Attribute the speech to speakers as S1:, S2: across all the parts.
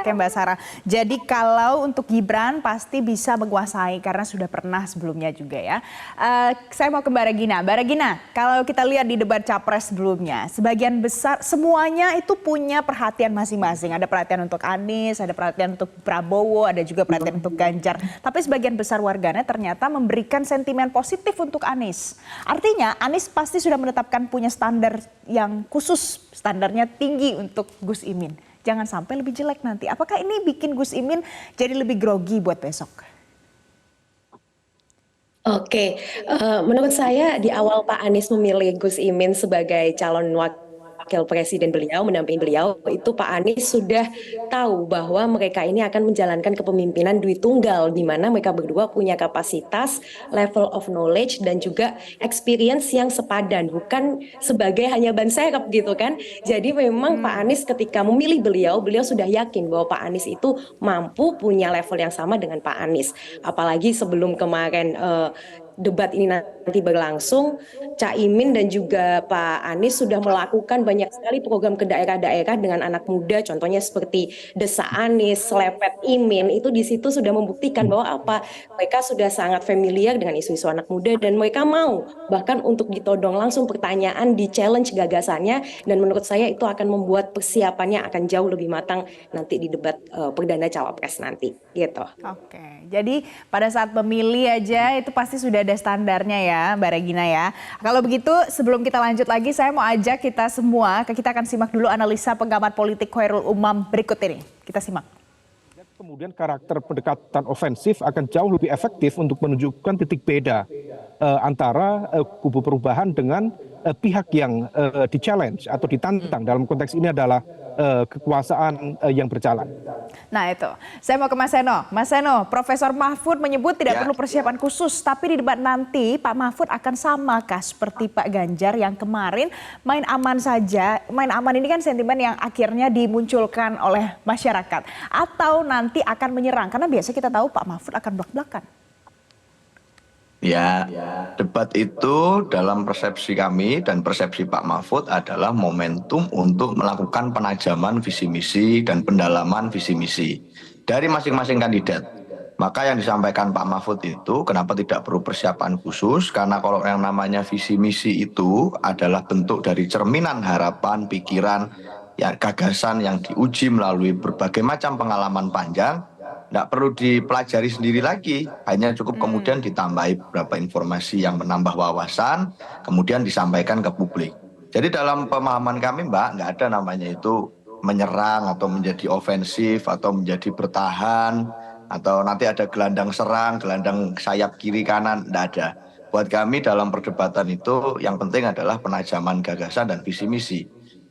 S1: Oke Mbak Sarah, jadi kalau untuk Gibran pasti bisa menguasai karena sudah pernah sebelumnya juga ya. Saya mau ke Mbak Regina. Mbak Regina, kalau kita lihat di debat capres sebelumnya, sebagian besar semuanya itu punya perhatian masing-masing. Ada perhatian untuk Anies, ada perhatian untuk Prabowo, ada juga perhatian untuk Ganjar. Tapi sebagian besar warganet ternyata memberikan sentimen positif untuk Anies. Artinya Anies pasti sudah menetapkan punya standar yang khusus, standarnya tinggi untuk Gus Imin. Jangan sampai lebih jelek nanti. Apakah ini bikin Gus Imin jadi lebih grogi buat besok?
S2: Oke, menurut saya di awal Pak Anies memilih Gus Imin sebagai calon wakil presiden beliau, mendampingi beliau, itu Pak Anies sudah tahu bahwa mereka ini akan menjalankan kepemimpinan duit tunggal, di mana mereka berdua punya kapasitas, level of knowledge, dan juga experience yang sepadan, bukan sebagai hanya ban serep gitu kan. Jadi memang Pak Anies ketika memilih beliau, beliau sudah yakin bahwa Pak Anies itu mampu punya level yang sama dengan Pak Anies. Apalagi sebelum kemarin debat ini nanti berlangsung, Caimin dan juga Pak Anies sudah melakukan banyak sekali program ke daerah-daerah dengan anak muda, contohnya seperti Desa Anies, Selepet Imin, itu di situ sudah membuktikan bahwa mereka sudah sangat familiar dengan isu-isu anak muda dan mereka mau bahkan untuk ditodong langsung pertanyaan, di challenge gagasannya, dan menurut saya itu akan membuat persiapannya akan jauh lebih matang nanti di debat perdana cawapres nanti, gitu.
S1: Oke, jadi pada saat memilih aja itu pasti sudah ada standarnya ya Mbak Regina ya. Kalau begitu sebelum kita lanjut lagi saya mau ajak kita semua, kita akan simak dulu analisa pengamat politik Khairul Umam berikut ini. Kita simak.
S3: Kemudian karakter pendekatan ofensif akan jauh lebih efektif untuk menunjukkan titik beda antara kubu perubahan dengan pihak yang di-challenge atau ditantang. Dalam konteks ini adalah kekuasaan yang berjalan.
S1: Nah itu, saya mau ke Mas Seno. Mas Seno, Profesor Mahfud menyebut tidak perlu persiapan khusus, tapi di debat nanti Pak Mahfud akan samakah seperti Pak Ganjar yang kemarin main aman saja. Main aman ini kan sentimen yang akhirnya dimunculkan oleh masyarakat. Atau nanti akan menyerang, karena biasa kita tahu Pak Mahfud akan belak-belakan.
S4: Ya, debat itu dalam persepsi kami dan persepsi Pak Mahfud adalah momentum untuk melakukan penajaman visi misi dan pendalaman visi misi dari masing-masing kandidat. Maka yang disampaikan Pak Mahfud itu kenapa tidak perlu persiapan khusus, karena kalau yang namanya visi misi itu adalah bentuk dari cerminan harapan, pikiran, ya, gagasan yang diuji melalui berbagai macam pengalaman panjang. Tidak perlu dipelajari sendiri lagi, hanya cukup kemudian ditambahi beberapa informasi yang menambah wawasan, kemudian disampaikan ke publik. Jadi dalam pemahaman kami Mbak, nggak ada namanya itu menyerang atau menjadi ofensif atau menjadi bertahan, atau nanti ada gelandang serang, gelandang sayap kiri kanan, nggak ada. Buat kami dalam perdebatan itu yang penting adalah penajaman gagasan dan visi misi.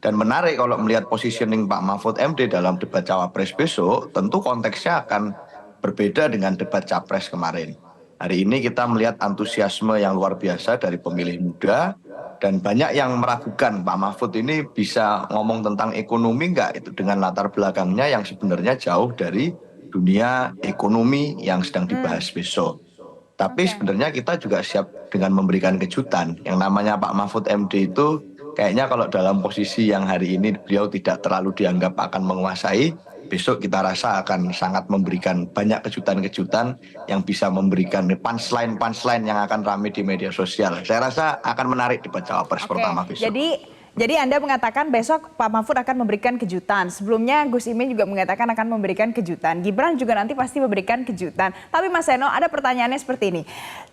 S4: Dan menarik kalau melihat positioning Pak Mahfud MD dalam debat cawapres besok, tentu konteksnya akan berbeda dengan debat capres kemarin. Hari ini kita melihat antusiasme yang luar biasa dari pemilih muda, dan banyak yang meragukan Pak Mahfud ini bisa ngomong tentang ekonomi enggak, itu dengan latar belakangnya yang sebenarnya jauh dari dunia ekonomi yang sedang dibahas besok. Tapi sebenarnya kita juga siap dengan memberikan kejutan. Yang namanya Pak Mahfud MD itu kayaknya kalau dalam posisi yang hari ini beliau tidak terlalu dianggap akan menguasai, besok kita rasa akan sangat memberikan banyak kejutan-kejutan yang bisa memberikan punchline-punchline yang akan ramai di media sosial. Saya rasa akan menarik debat cawapres pertama besok.
S1: Jadi Anda mengatakan besok Pak Mahfud akan memberikan kejutan. Sebelumnya Gus Imin juga mengatakan akan memberikan kejutan. Gibran juga nanti pasti memberikan kejutan. Tapi Mas Seno, ada pertanyaannya seperti ini.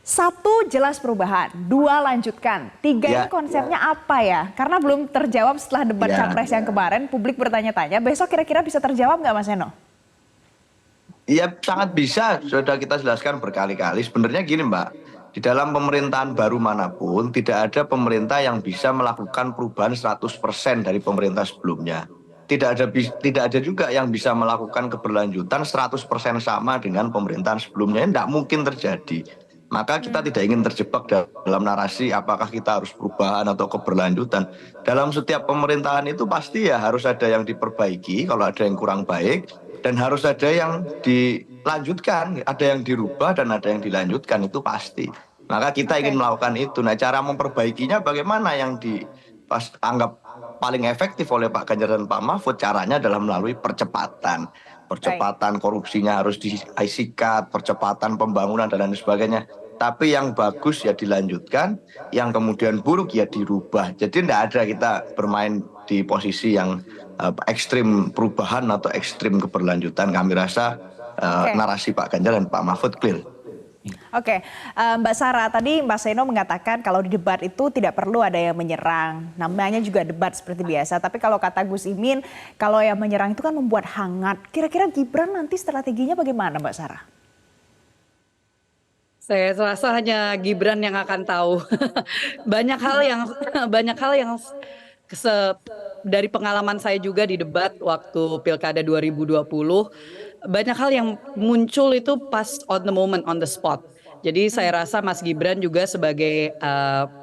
S1: 1, jelas perubahan. 2, lanjutkan. 3, ini konsepnya apa ya? Karena belum terjawab setelah debat capres yang kemarin. Publik bertanya-tanya. Besok kira-kira bisa terjawab nggak Mas Seno?
S4: Iya, sangat bisa. Sudah kita jelaskan berkali-kali. Sebenarnya gini Mbak. Di dalam pemerintahan baru manapun, tidak ada pemerintah yang bisa melakukan perubahan 100% dari pemerintah sebelumnya. Tidak ada juga yang bisa melakukan keberlanjutan 100% sama dengan pemerintahan sebelumnya. Tidak mungkin terjadi. Maka kita tidak ingin terjebak dalam narasi apakah kita harus perubahan atau keberlanjutan. Dalam setiap pemerintahan itu pasti ya harus ada yang diperbaiki kalau ada yang kurang baik. Dan harus ada yang dilanjutkan, ada yang dirubah dan ada yang dilanjutkan, itu pasti. Maka kita ingin melakukan itu. Nah, cara memperbaikinya bagaimana yang dianggap paling efektif oleh Pak Ganjar dan Pak Mahfud, caranya adalah melalui percepatan. percepatan korupsinya harus disikat, percepatan pembangunan dan lain sebagainya. Tapi yang bagus ya dilanjutkan, yang kemudian buruk ya dirubah. Jadi tidak ada kita bermain di posisi yang ekstrim perubahan atau ekstrim keberlanjutan. Kami rasa narasi Pak Ganjar dan Pak Mahfud clear.
S1: Oke, Mbak Sarah, tadi Mbak Seno mengatakan kalau di debat itu tidak perlu ada yang menyerang. Namanya juga debat seperti biasa. Tapi kalau kata Gus Imin, kalau yang menyerang itu kan membuat hangat. Kira-kira Gibran nanti strateginya bagaimana, Mbak Sarah?
S5: Saya rasa hanya Gibran yang akan tahu. banyak hal yang dari pengalaman saya juga di debat waktu Pilkada 2020, banyak hal yang muncul itu pas on the moment, on the spot. Jadi saya rasa Mas Gibran juga sebagai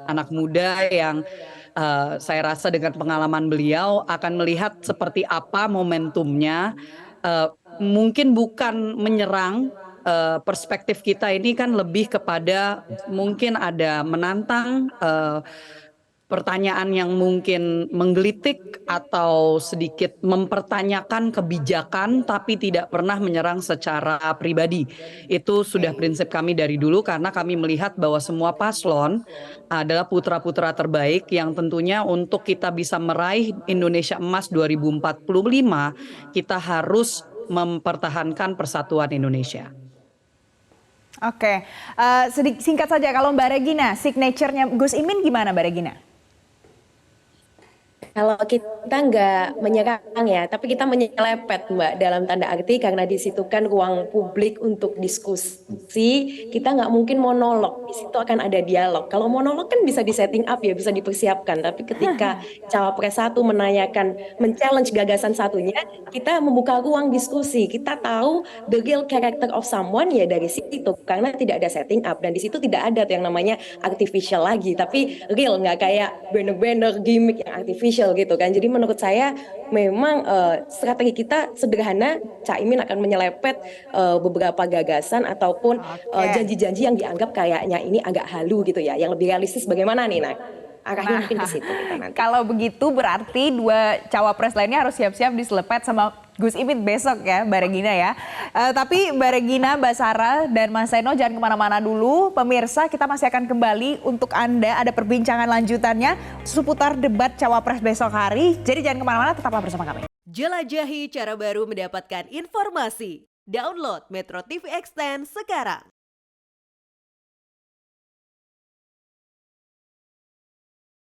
S5: anak muda yang saya rasa dengan pengalaman beliau akan melihat seperti apa momentumnya. Mungkin bukan menyerang, perspektif kita ini kan lebih kepada mungkin ada menantang, pertanyaan yang mungkin menggelitik atau sedikit mempertanyakan kebijakan tapi tidak pernah menyerang secara pribadi. Itu sudah prinsip kami dari dulu karena kami melihat bahwa semua paslon adalah putra-putra terbaik yang tentunya untuk kita bisa meraih Indonesia Emas 2045 kita harus mempertahankan persatuan Indonesia.
S1: Oke, singkat saja kalau Mbak Regina, signature-nya Gus Imin gimana Mbak Regina?
S2: Kalau kita nggak menyerang ya, tapi kita menyelepet Mbak, dalam tanda arti karena di situ kan ruang publik untuk diskusi, kita nggak mungkin monolog, di situ akan ada dialog. Kalau monolog kan bisa di-setting up ya, bisa dipersiapkan, tapi ketika cawapres satu menanyakan, men-challenge gagasan satunya, kita membuka ruang diskusi, kita tahu the real character of someone ya dari situ, karena tidak ada setting up, dan di situ tidak ada tuh yang namanya artificial lagi, tapi real, nggak kayak banner-banner gimmick yang artificial gitu kan. Jadi menurut saya memang strategi kita sederhana, Caimin akan menyelepet beberapa gagasan ataupun janji-janji yang dianggap kayaknya ini agak halu gitu ya, yang lebih realistis bagaimana nih, arahnya mungkin ke situ kita nanti.
S1: Kalau begitu berarti dua cawapres lainnya harus siap-siap diselepet sama Gus Imin besok ya Mbak Regina ya. Tapi Mbak Regina, Mbak Sarah, dan Mas Seno jangan kemana-mana dulu. Pemirsa, kita masih akan kembali untuk Anda, ada perbincangan lanjutannya seputar debat cawapres besok hari. Jadi jangan kemana-mana, tetaplah bersama kami.
S6: Jelajahi cara baru mendapatkan informasi. Download Metro TV Extend sekarang.